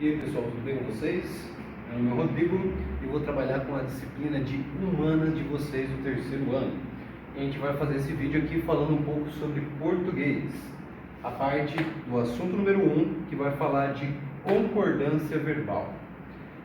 E aí pessoal, tudo bem com vocês? Meu nome é Rodrigo e vou trabalhar com a disciplina de Humanas de vocês do terceiro ano. E a gente vai fazer esse vídeo aqui falando um pouco sobre português. A parte do assunto número 1, que vai falar de concordância verbal.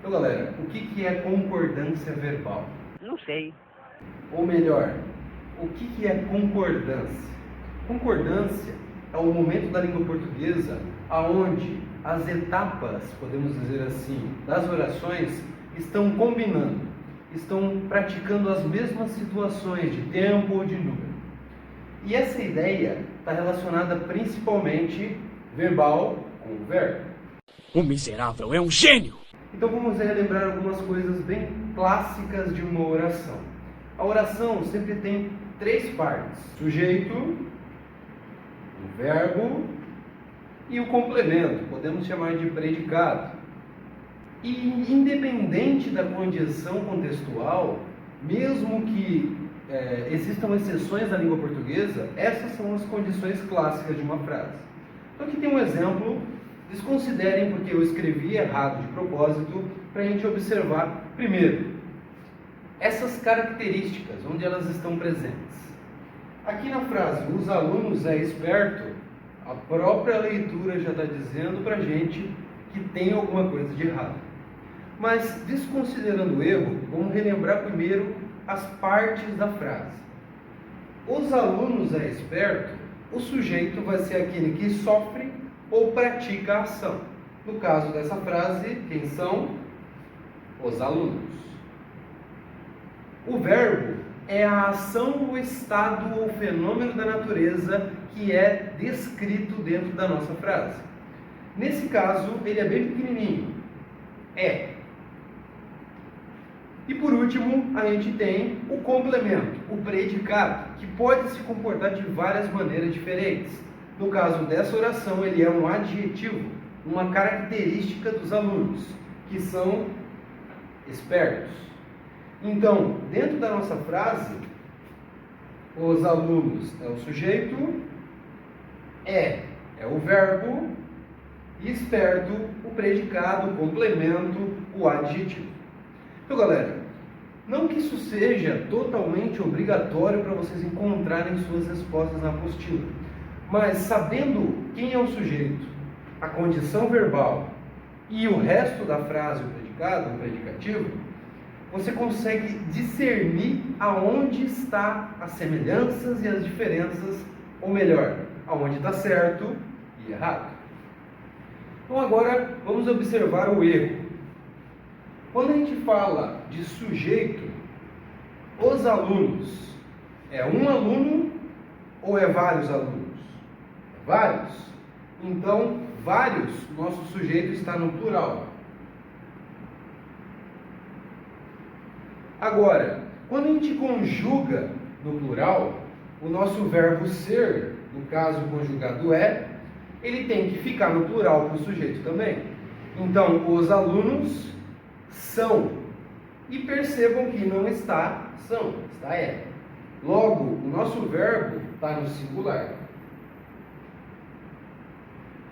Então galera, o que é concordância verbal? Não sei. Ou melhor, o que é concordância? Concordância é o momento da língua portuguesa aonde as etapas, podemos dizer assim, das orações estão combinando, estão praticando as mesmas situações de tempo ou de número. E essa ideia está relacionada principalmente verbal com verbo. O miserável é um gênio! Então vamos relembrar algumas coisas bem clássicas de uma oração. A oração sempre tem três partes: sujeito, o verbo e o complemento, podemos chamar de predicado. E independente da condição contextual, mesmo que existam exceções na língua portuguesa, essas são as condições clássicas de uma frase. Então aqui tem um exemplo, desconsiderem porque eu escrevi errado de propósito, para a gente observar primeiro essas características, onde elas estão presentes. Aqui na frase, os alunos é esperto, a própria leitura já está dizendo para a gente que tem alguma coisa de errado. Mas, desconsiderando o erro, vamos relembrar primeiro as partes da frase. Os alunos é esperto, o sujeito vai ser aquele que sofre ou pratica a ação. No caso dessa frase, quem são? Os alunos. O verbo é a ação, o estado ou fenômeno da natureza que é descrito dentro da nossa frase. Nesse caso, ele é bem pequenininho. É. E por último, a gente tem o complemento, o predicado, que pode se comportar de várias maneiras diferentes. No caso dessa oração, ele é um adjetivo, uma característica dos alunos, que são espertos. Então, dentro da nossa frase, os alunos é o sujeito, é o verbo, e esperto, o predicado, o complemento, o adjetivo. Então, galera, não que isso seja totalmente obrigatório para vocês encontrarem suas respostas na apostila, mas sabendo quem é o sujeito, a condição verbal e o resto da frase, o predicado, o predicativo, você consegue discernir aonde está as semelhanças e as diferenças, ou melhor, aonde está certo e errado. Então agora vamos observar o erro. Quando a gente fala de sujeito, os alunos, é um aluno ou é vários alunos? É vários. Então, vários, nosso sujeito está no plural. Agora, quando a gente conjuga no plural, o nosso verbo ser, no caso conjugado é, ele tem que ficar no plural para o sujeito também. Então, os alunos são. E percebam que não está são, está é. Logo, o nosso verbo está no singular.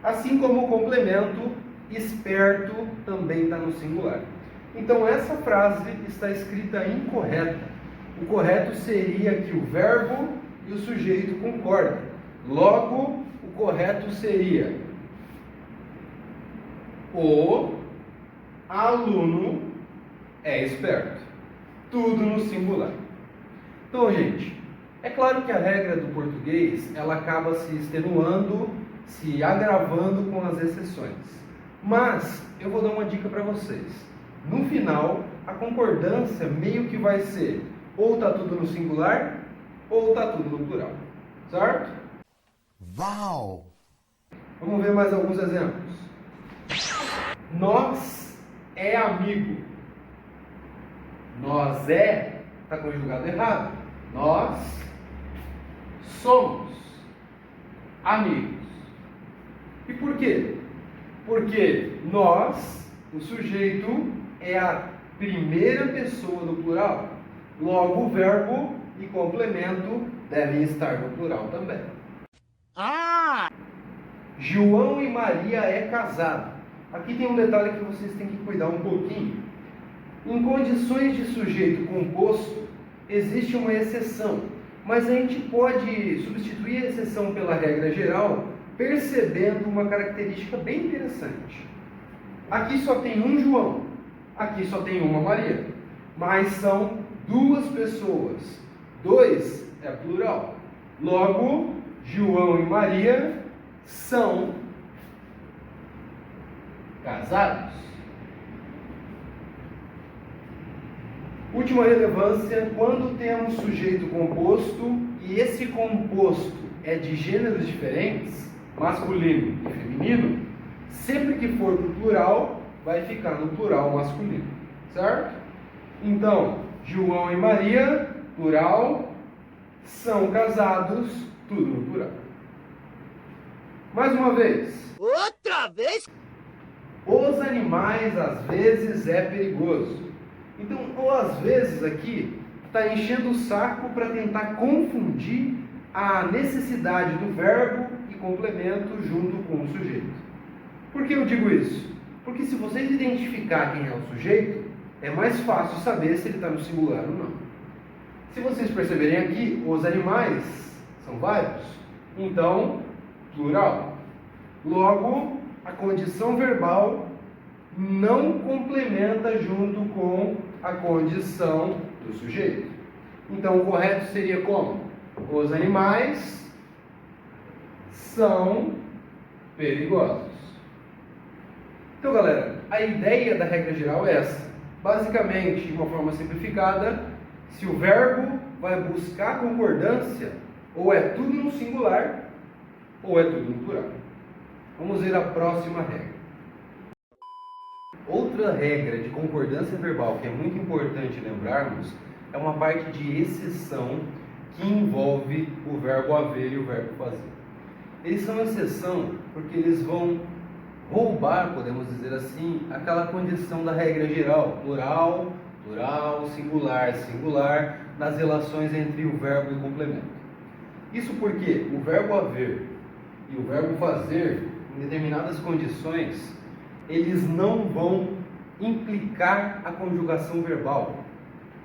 Assim como o complemento esperto também está no singular. Então essa frase está escrita incorreta. O correto seria que o verbo e o sujeito concordam. Logo, o correto seria: o aluno é esperto. Tudo no singular. Então, gente, é claro que a regra do português ela acaba se extenuando, se agravando com as exceções. Mas eu vou dar uma dica para vocês. No final, a concordância meio que vai ser ou está tudo no singular ou está tudo no plural. Certo? Uau! Vamos ver mais alguns exemplos. Nós é amigo. Nós é, está conjugado errado. Nós somos amigos. E por quê? Porque nós, o sujeito, é a primeira pessoa do plural. Logo, o verbo e complemento devem estar no plural também. João e Maria é casado. Aqui tem um detalhe que vocês têm que cuidar um pouquinho. Em condições de sujeito composto, existe uma exceção, mas a gente pode substituir a exceção pela regra geral, percebendo uma característica bem interessante. Aqui só tem um João, aqui só tem uma Maria, mas são duas pessoas. Dois é plural. Logo, João e Maria são casados. Última relevância, quando temos sujeito composto e esse composto é de gêneros diferentes, masculino e feminino, sempre que for para o plural, vai ficar no plural masculino, certo? Então, João e Maria, plural, são casados, tudo no plural. Mais uma vez. Outra vez? Os animais às vezes é perigoso. Então, ou às vezes aqui está enchendo o saco para tentar confundir a necessidade do verbo e complemento junto com o sujeito. Por que eu digo isso? Porque se vocês identificar quem é o sujeito, é mais fácil saber se ele está no singular ou não. Se vocês perceberem aqui, os animais são vários, então, plural. Logo, a condição verbal não complementa junto com a condição do sujeito. Então, o correto seria como? Os animais são perigosos. Então, galera, a ideia da regra geral é essa. Basicamente, de uma forma simplificada, se o verbo vai buscar concordância, ou é tudo no singular, ou é tudo no plural. Vamos ver a próxima regra. Outra regra de concordância verbal que é muito importante lembrarmos é uma parte de exceção que envolve o verbo haver e o verbo fazer. Eles são exceção porque eles vão roubar, podemos dizer assim, aquela condição da regra geral, plural, plural, singular, singular, nas relações entre o verbo e o complemento. Isso porque o verbo haver e o verbo fazer, em determinadas condições, eles não vão implicar a conjugação verbal.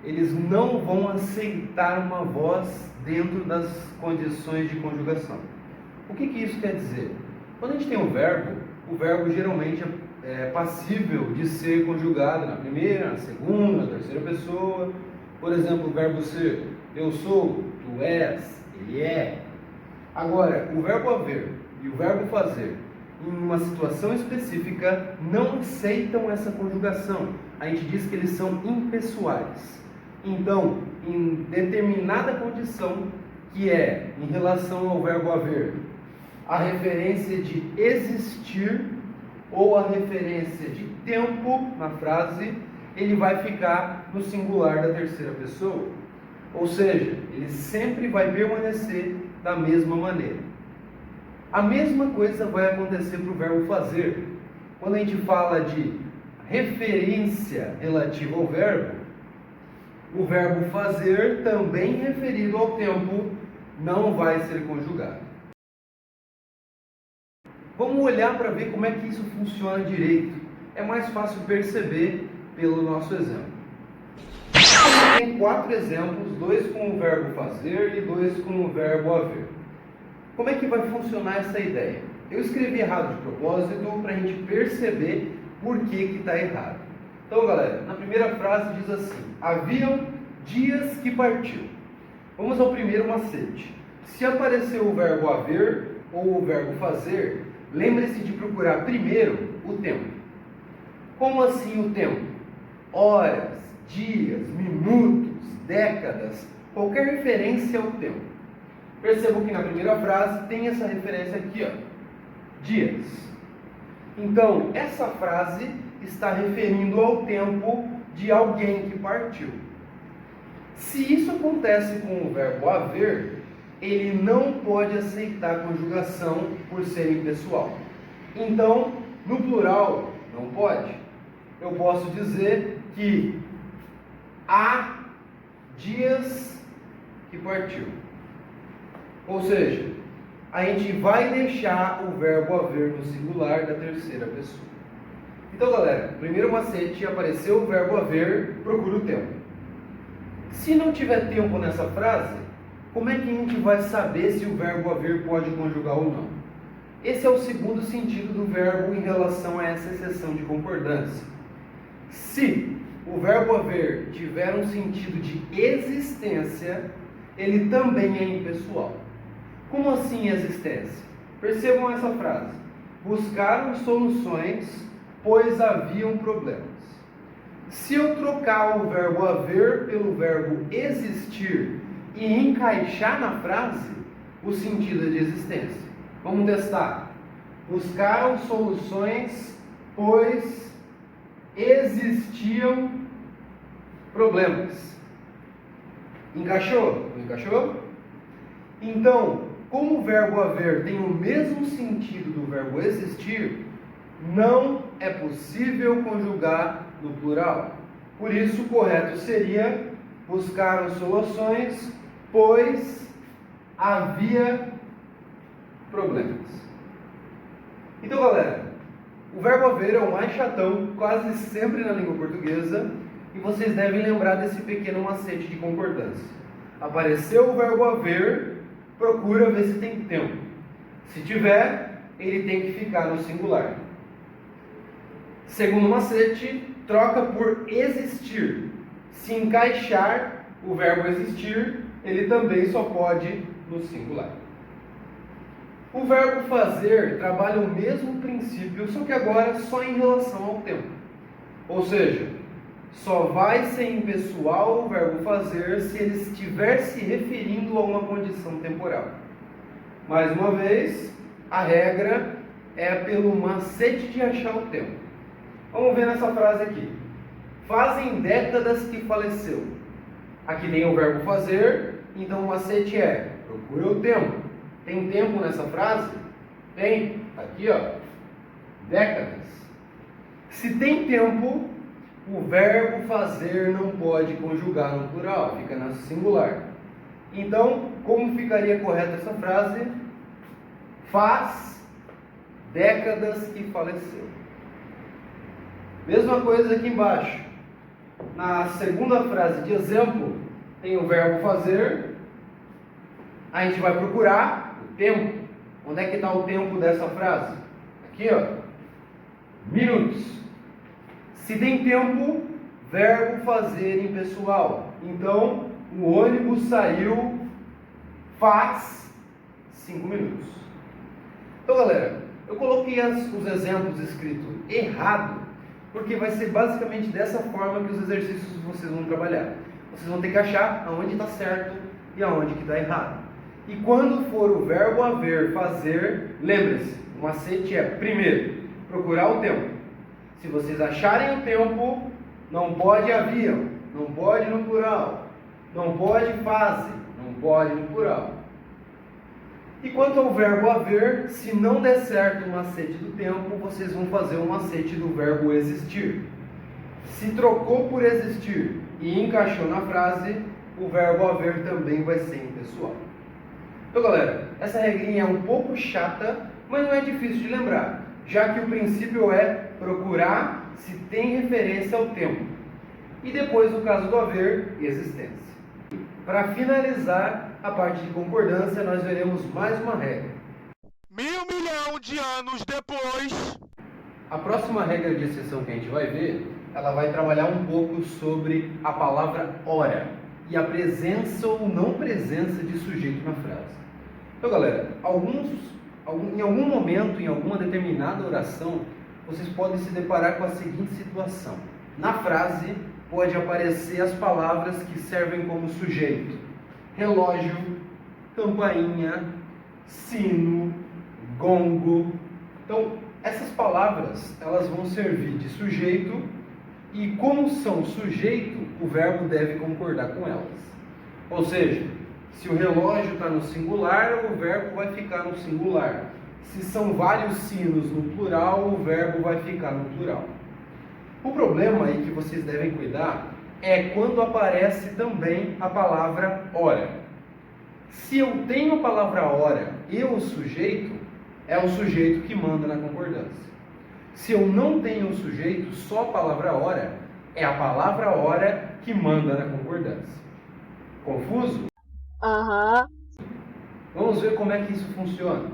Eles não vão aceitar uma voz dentro das condições de conjugação. O que isso quer dizer? Quando a gente tem o verbo geralmente é passível de ser conjugado na primeira, na segunda, na terceira pessoa. Por exemplo, o verbo ser, eu sou, tu és, ele é. Agora, o verbo haver e o verbo fazer, em uma situação específica, não aceitam essa conjugação. A gente diz que eles são impessoais. Então, em determinada condição, que é em relação ao verbo haver, a referência de existir ou a referência de tempo na frase, ele vai ficar no singular da terceira pessoa. Ou seja, ele sempre vai permanecer da mesma maneira. A mesma coisa vai acontecer para o verbo fazer. Quando a gente fala de referência relativa ao verbo, o verbo fazer, também referido ao tempo, não vai ser conjugado. Vamos olhar para ver como é que isso funciona direito. É mais fácil perceber pelo nosso exemplo. Tem 4 exemplos, 2 com o verbo fazer e 2 com o verbo haver. Como é que vai funcionar essa ideia? Eu escrevi errado de propósito para a gente perceber por que está errado. Então, galera, na primeira frase diz assim: haviam dias que partiu. Vamos ao primeiro macete. Se aparecer o verbo haver ou o verbo fazer, lembre-se de procurar primeiro o tempo. Como assim o tempo? Horas, dias, minutos, décadas, qualquer referência ao tempo. Percebam que na primeira frase tem essa referência aqui, ó, dias. Então, essa frase está referindo ao tempo de alguém que partiu. Se isso acontece com o verbo haver, ele não pode aceitar a conjugação por ser impessoal. Então, no plural, não pode. Eu posso dizer que há dias que partiu. Ou seja, a gente vai deixar o verbo haver no singular da terceira pessoa. Então, galera, primeiro macete, apareceu o verbo haver, procura o tempo. Se não tiver tempo nessa frase, como é que a gente vai saber se o verbo haver pode conjugar ou não? Esse é o segundo sentido do verbo em relação a essa exceção de concordância. Se o verbo haver tiver um sentido de existência, ele também é impessoal. Como assim existência? Percebam essa frase. Buscaram soluções, pois haviam problemas. Se eu trocar o verbo haver pelo verbo existir e encaixar na frase, o sentido é de existência. Vamos testar. Buscaram soluções, pois existiam problemas. Encaixou? Não encaixou? Então, como o verbo haver tem o mesmo sentido do verbo existir, não é possível conjugar no plural. Por isso, o correto seria buscaram soluções, pois havia problemas. Então, galera, o verbo haver é o mais chatão, quase sempre na língua portuguesa, e vocês devem lembrar desse pequeno macete de concordância. Apareceu o verbo haver, procura ver se tem tempo. Se tiver, ele tem que ficar no singular. Segundo macete, troca por existir. Se encaixar o verbo existir, ele também só pode no singular. O verbo fazer trabalha o mesmo princípio, só que agora só em relação ao tempo. Ou seja, só vai ser impessoal o verbo fazer se ele estiver se referindo a uma condição temporal. Mais uma vez, a regra é pelo macete de achar o tempo. Vamos ver nessa frase aqui. Fazem décadas que faleceu. Aqui tem o verbo fazer, então o macete é procura o tempo. Tem tempo nessa frase? Tem. Aqui, ó. Décadas. Se tem tempo, o verbo fazer não pode conjugar no plural, fica no singular. Então, como ficaria correta essa frase? Faz décadas que faleceu. Mesma coisa aqui embaixo. Na segunda frase de exemplo, tem o verbo fazer. A gente vai procurar o tempo. Onde é que está o tempo dessa frase? Aqui, ó. Minutos. Se tem tempo, verbo fazer impessoal. Então, o ônibus saiu faz 5 minutos. Então, galera, eu coloquei os exemplos escritos errado, porque vai ser basicamente dessa forma que os exercícios vocês vão trabalhar. Vocês vão ter que achar aonde está certo e aonde que está errado. E quando for o verbo haver, fazer, lembre-se, o macete é, primeiro, procurar o tempo. Se vocês acharem o tempo, não pode haviam, não pode no plural, não pode fazem, não pode no plural. E quanto ao verbo haver, se não der certo o macete do tempo, vocês vão fazer o macete do verbo existir. Se trocou por existir e encaixou na frase, o verbo haver também vai ser impessoal. Então, galera, essa regrinha é um pouco chata, mas não é difícil de lembrar, já que o princípio é procurar se tem referência ao tempo. E depois, no caso do haver, existência. Para finalizar a parte de concordância, nós veremos mais uma regra. 1.000.000.000 de anos depois. A próxima regra de exceção que a gente vai ver, ela vai trabalhar um pouco sobre a palavra hora e a presença ou não presença de sujeito na frase. Então, galera, em algum momento, em alguma determinada oração, vocês podem se deparar com a seguinte situação. Na frase, pode aparecer as palavras que servem como sujeito. Relógio, campainha, sino, gongo. Então, essas palavras, elas vão servir de sujeito e como são sujeito, o verbo deve concordar com elas. Ou seja, se o relógio está no singular, o verbo vai ficar no singular. Se são vários sinos no plural, o verbo vai ficar no plural. O problema aí que vocês devem cuidar é quando aparece também a palavra hora. Se eu tenho a palavra hora e o sujeito, é o sujeito que manda na concordância. Se eu não tenho o sujeito, só a palavra hora, é a palavra hora que manda na concordância. Confuso? Aham. Vamos ver como é que isso funciona.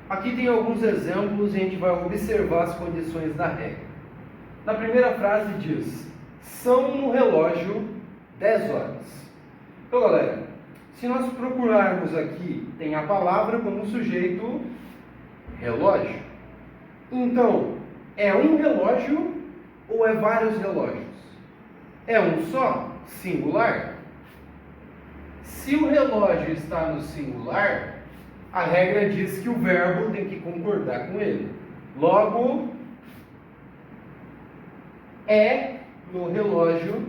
Aqui tem alguns exemplos e a gente vai observar as condições da regra. Na primeira frase diz: são no relógio 10 horas. Então, galera, se nós procurarmos aqui, tem a palavra como sujeito relógio. Então, é um relógio ou é vários relógios? É um só, singular. Se o relógio está no singular, a regra diz que o verbo tem que concordar com ele. Logo, é no relógio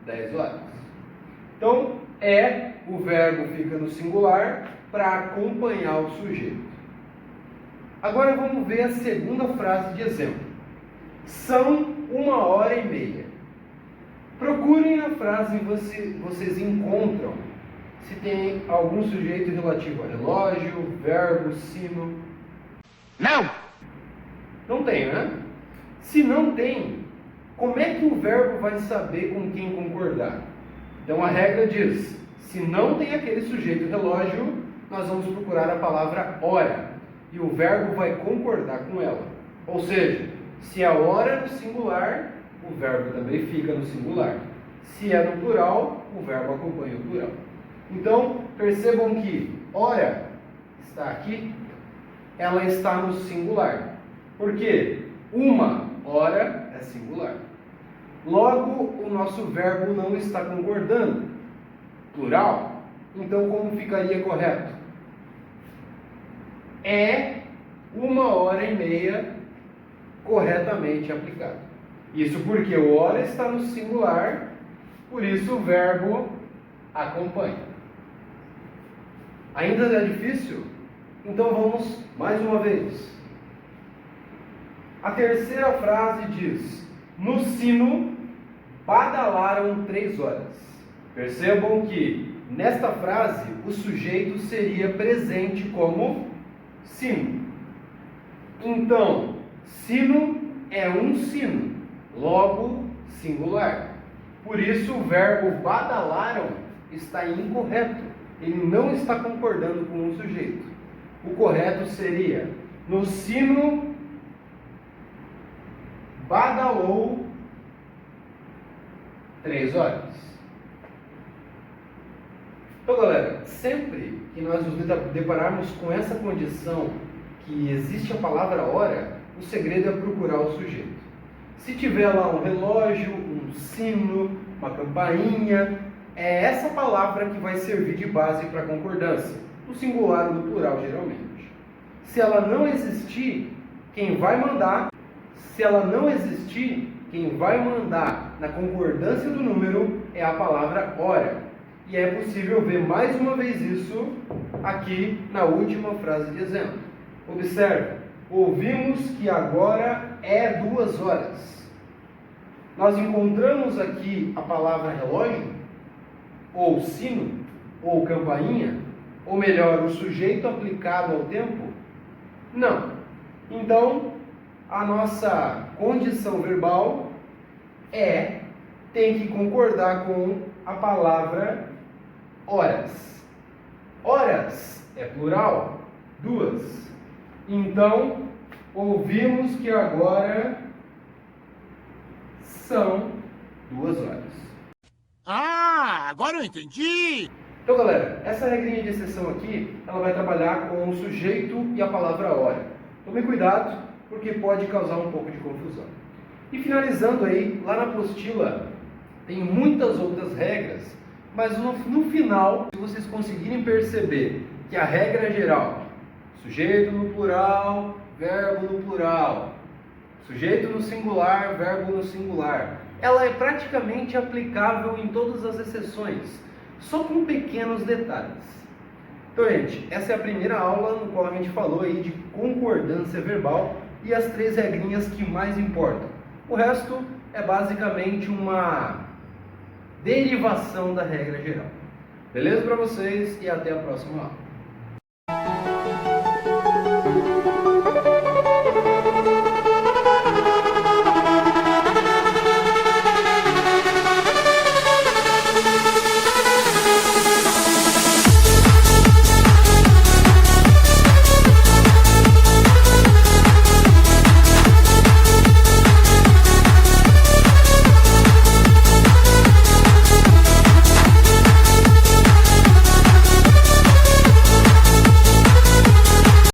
10 horas. Então, o verbo fica no singular para acompanhar o sujeito. Agora vamos ver a segunda frase de exemplo. São 1h30. Procurem na frase vocês encontram se tem algum sujeito relativo a relógio, verbo, sino. Não! Não tem, né? Se não tem, como é que o verbo vai saber com quem concordar? Então a regra diz: se não tem aquele sujeito relógio, nós vamos procurar a palavra hora. E o verbo vai concordar com ela. Ou seja, se a hora é no singular, o verbo também fica no singular. Se é no plural, o verbo acompanha o plural. Então, percebam que hora está aqui, ela está no singular. Por quê? Uma hora é singular. Logo, o nosso verbo não está concordando. Plural. Então, como ficaria correto? É 1h30 corretamente aplicado. Isso porque o hora está no singular, por isso o verbo acompanha. Ainda é difícil? Então vamos mais uma vez. A terceira frase diz: no sino badalaram 3 horas. Percebam que nesta frase o sujeito seria presente como sino. Então, sino é um sino, logo singular. Por isso o verbo badalaram está incorreto. Ele não está concordando com o sujeito. O correto seria: no sino badalou 3 horas. Então, galera, sempre que nós nos depararmos com essa condição que existe a palavra hora, o segredo é procurar o sujeito. Se tiver lá um relógio, um sino, uma campainha, é essa palavra que vai servir de base para a concordância, no singular ou no plural, geralmente. Se ela não existir, quem vai mandar na concordância do número é a palavra hora. E é possível ver mais uma vez isso aqui na última frase de exemplo. Observe, ouvimos que agora é 2 horas. Nós encontramos aqui a palavra relógio, ou sino, ou campainha, ou melhor, o sujeito aplicado ao tempo? Não. Então, a nossa condição verbal tem que concordar com a palavra horas. Horas é plural, 2. Então, ouvimos que agora são 2 horas. Ah, agora eu entendi! Então, galera, essa regrinha de exceção aqui, ela vai trabalhar com o sujeito e a palavra hora. Tome cuidado, porque pode causar um pouco de confusão. E finalizando aí, lá na apostila, tem muitas outras regras, mas no final, se vocês conseguirem perceber que a regra geral, sujeito no plural, verbo no plural, sujeito no singular, verbo no singular, ela é praticamente aplicável em todas as exceções, só com pequenos detalhes. Então, gente, essa é a primeira aula no qual a gente falou aí de concordância verbal e as 3 regrinhas que mais importam. O resto é basicamente uma derivação da regra geral. Beleza para vocês e até a próxima aula.